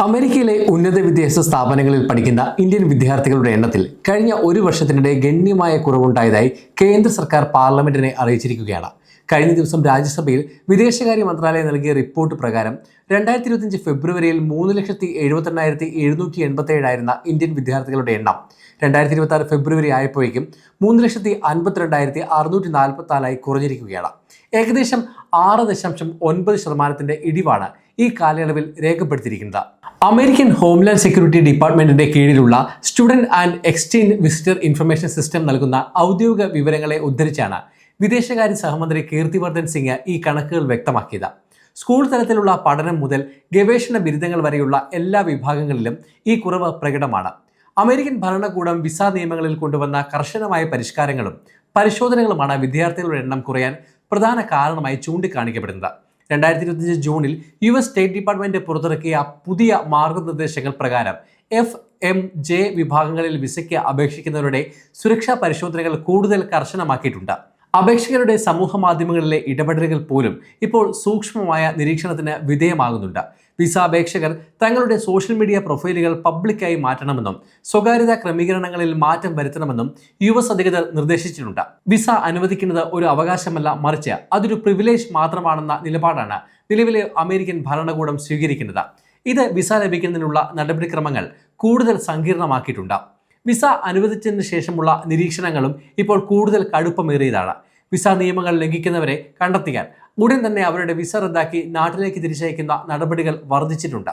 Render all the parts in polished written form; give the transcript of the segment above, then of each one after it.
അമേരിക്കയിലെ ഉന്നത വിദ്യാഭ്യാസ സ്ഥാപനങ്ങളിൽ പഠിക്കുന്ന ഇന്ത്യൻ വിദ്യാർത്ഥികളുടെ എണ്ണത്തിൽ കഴിഞ്ഞ ഒരു വർഷത്തിനിടെ ഗണ്യമായ കുറവുണ്ടായതായി കേന്ദ്ര സർക്കാർ പാർലമെന്റിനെ അറിയിച്ചിരിക്കുകയാണ്. കഴിഞ്ഞ ദിവസം രാജ്യസഭയിൽ വിദേശകാര്യ മന്ത്രാലയം നൽകിയ റിപ്പോർട്ട് പ്രകാരം 2025 ഫെബ്രുവരിയിൽ 3,78,787 ആയിരുന്ന ഇന്ത്യൻ വിദ്യാർത്ഥികളുടെ എണ്ണം 2026 ഫെബ്രുവരി ആയപ്പോഴേക്കും 3,52,644 കുറഞ്ഞിരിക്കുകയാണ്. ഏകദേശം 6.9% ഇടിവാണ് ഈ കാലയളവിൽ രേഖപ്പെടുത്തിയിരിക്കുന്നത്. അമേരിക്കൻ ഹോംലാൻഡ് സെക്യൂരിറ്റി ഡിപ്പാർട്ട്മെന്റിന്റെ കീഴിലുള്ള student and exchange visitor information system നൽകുന്ന ഔദ്യോഗിക വിവരങ്ങളെ ഉദ്ധരിച്ചാണ് വിദേശകാര്യ സഹമന്ത്രി കീർത്തിവർദ്ധൻ സിംഗ് ഈ കണക്കുകൾ വ്യക്തമാക്കിയത്. സ്കൂൾ തലത്തിലുള്ള പഠനം മുതൽ ഗവേഷണ ബിരുദങ്ങൾ വരെയുള്ള എല്ലാ വിഭാഗങ്ങളിലും ഈ കുറവ് പ്രകടമാണ്. അമേരിക്കൻ ഭരണകൂടം വിസ നിയമങ്ങളിൽ കൊണ്ടുവന്ന കർശനമായ പരിഷ്കാരങ്ങളും പരിശോധനകളുമാണ് വിദ്യാർത്ഥികളുടെ എണ്ണം കുറയാൻ പ്രധാന കാരണമായി ചൂണ്ടിക്കാണിക്കപ്പെടുന്നത്. 2025 ജൂണിൽ US സ്റ്റേറ്റ് ഡിപ്പാർട്ട്മെന്റ് പുറത്തിറക്കിയ പുതിയ മാർഗനിർദ്ദേശങ്ങൾ പ്രകാരം FMJ വിഭാഗങ്ങളിൽ വിസയ്ക്ക് അപേക്ഷിക്കുന്നവരുടെ സുരക്ഷാ പരിശോധനകൾ കൂടുതൽ കർശനമാക്കിയിട്ടുണ്ട്. അപേക്ഷകരുടെ സമൂഹ മാധ്യമങ്ങളിലെ ഇടപെടലുകൾ പോലും ഇപ്പോൾ സൂക്ഷ്മമായ നിരീക്ഷണത്തിന് വിധേയമാകുന്നുണ്ട്. വിസ അപേക്ഷകർ തങ്ങളുടെ സോഷ്യൽ മീഡിയ പ്രൊഫൈലുകൾ പബ്ലിക്കായി മാറ്റണമെന്നും സ്വകാര്യതാ ക്രമീകരണങ്ങളിൽ മാറ്റം വരുത്തണമെന്നും US അധികൃതർ നിർദ്ദേശിച്ചിട്ടുണ്ട്. വിസ അനുവദിക്കുന്നത് ഒരു അവകാശമല്ല, മറിച്ച് അതൊരു പ്രിവിലേജ് മാത്രമാണെന്ന നിലപാടാണ് നിലവിലെ അമേരിക്കൻ ഭരണകൂടം സ്വീകരിക്കുന്നത്. ഇത് വിസ ലഭിക്കുന്നതിനുള്ള നടപടിക്രമങ്ങൾ കൂടുതൽ സങ്കീർണമാക്കിയിട്ടുണ്ട്. വിസ അനുവദിച്ചതിന് ശേഷമുള്ള നിരീക്ഷണങ്ങളും ഇപ്പോൾ കൂടുതൽ കടുപ്പമേറിയതാണ്. വിസ നിയമങ്ങൾ ലംഘിക്കുന്നവരെ കണ്ടെത്തിയാൽ ഉടൻ തന്നെ അവരുടെ വിസ റദ്ദാക്കി നാട്ടിലേക്ക് തിരിച്ചയക്കുന്ന നടപടികൾ വർദ്ധിച്ചിട്ടുണ്ട്.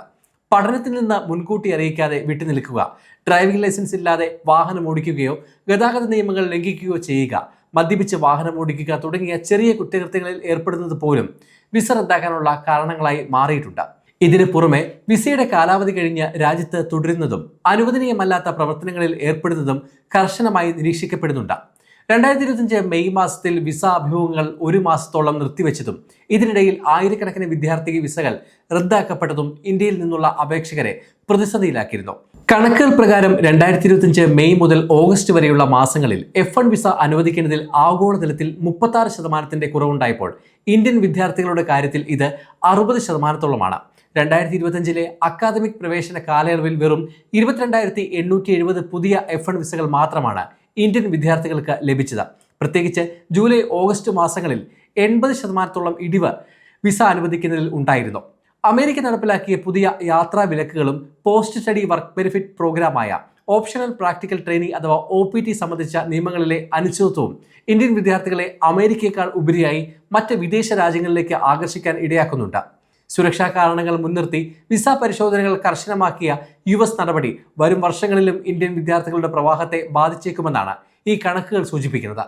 പഠനത്തിൽ നിന്ന് മുൻകൂട്ടി അറിയിക്കാതെ വിട്ടുനിൽക്കുക, ഡ്രൈവിംഗ് ലൈസൻസ് ഇല്ലാതെ വാഹനം ഓടിക്കുകയോ ഗതാഗത നിയമങ്ങൾ ലംഘിക്കുകയോ ചെയ്യുക, മദ്യപിച്ച് വാഹനം ഓടിക്കുക തുടങ്ങിയ ചെറിയ കുറ്റകൃത്യങ്ങളിൽ ഏർപ്പെടുന്നത് പോലും വിസ റദ്ദാക്കാനുള്ള കാരണങ്ങളായി മാറിയിട്ടുണ്ട്. ഇതിനു പുറമെ വിസയുടെ കാലാവധി കഴിഞ്ഞ് രാജ്യത്ത് തുടരുന്നതും അനുവദനീയമല്ലാത്ത പ്രവർത്തനങ്ങളിൽ ഏർപ്പെടുന്നതും കർശനമായി നിരീക്ഷിക്കപ്പെടുന്നുണ്ട്. 2025 മെയ് മാസത്തിൽ വിസ അഭിമുഖങ്ങൾ ഒരു മാസത്തോളം നിർത്തിവെച്ചതും ഇതിനിടയിൽ ആയിരക്കണക്കിന് വിദ്യാർത്ഥി വിസകൾ റദ്ദാക്കപ്പെട്ടതും ഇന്ത്യയിൽ നിന്നുള്ള അപേക്ഷകരെ പ്രതിസന്ധിയിലാക്കിയിരുന്നു. കണക്കുകൾ പ്രകാരം 2025 മെയ് മുതൽ ഓഗസ്റ്റ് വരെയുള്ള മാസങ്ങളിൽ F1 വിസ അനുവദിക്കുന്നതിൽ ആഗോളതലത്തിൽ 36% കുറവുണ്ടായപ്പോൾ ഇന്ത്യൻ വിദ്യാർത്ഥികളുടെ കാര്യത്തിൽ ഇത് 60%-ഓളമാണ്. 2025 അക്കാദമിക് പ്രവേശന കാലയളവിൽ വെറും 22,870 പുതിയ F1 വിസകൾ മാത്രമാണ് ഇന്ത്യൻ വിദ്യാർത്ഥികൾക്ക് ലഭിച്ചത്. പ്രത്യേകിച്ച് ജൂലൈ ഓഗസ്റ്റ് മാസങ്ങളിൽ 80%-ഓളം ഇടിവ് വിസ അനുവദിക്കുന്നതിൽ ഉണ്ടായിരുന്നു. അമേരിക്ക നടപ്പിലാക്കിയ പുതിയ യാത്രാ വിലക്കുകളും പോസ്റ്റ് സ്റ്റഡി വർക്ക് ബെനിഫിറ്റ് പ്രോഗ്രാമായ ഓപ്ഷണൽ പ്രാക്ടിക്കൽ ട്രെയിനിങ് അഥവാ OPT സംബന്ധിച്ച നിയമങ്ങളിലെ അനിശ്ചിതത്വവും ഇന്ത്യൻ വിദ്യാർത്ഥികളെ അമേരിക്കയേക്കാൾ ഉപരിയായി മറ്റ് വിദേശ രാജ്യങ്ങളിലേക്ക് ആകർഷിക്കാൻ ഇടയാക്കുന്നുണ്ട്. സുരക്ഷാ കാരണങ്ങൾ മുൻനിർത്തി വിസ പരിശോധനകൾ കർശനമാക്കിയ US നടപടി വരും വർഷങ്ങളിലും ഇന്ത്യൻ വിദ്യാർത്ഥികളുടെ പ്രവാഹത്തെ ബാധിച്ചേക്കുമെന്നാണ് ഈ കണക്കുകൾ സൂചിപ്പിക്കുന്നത്.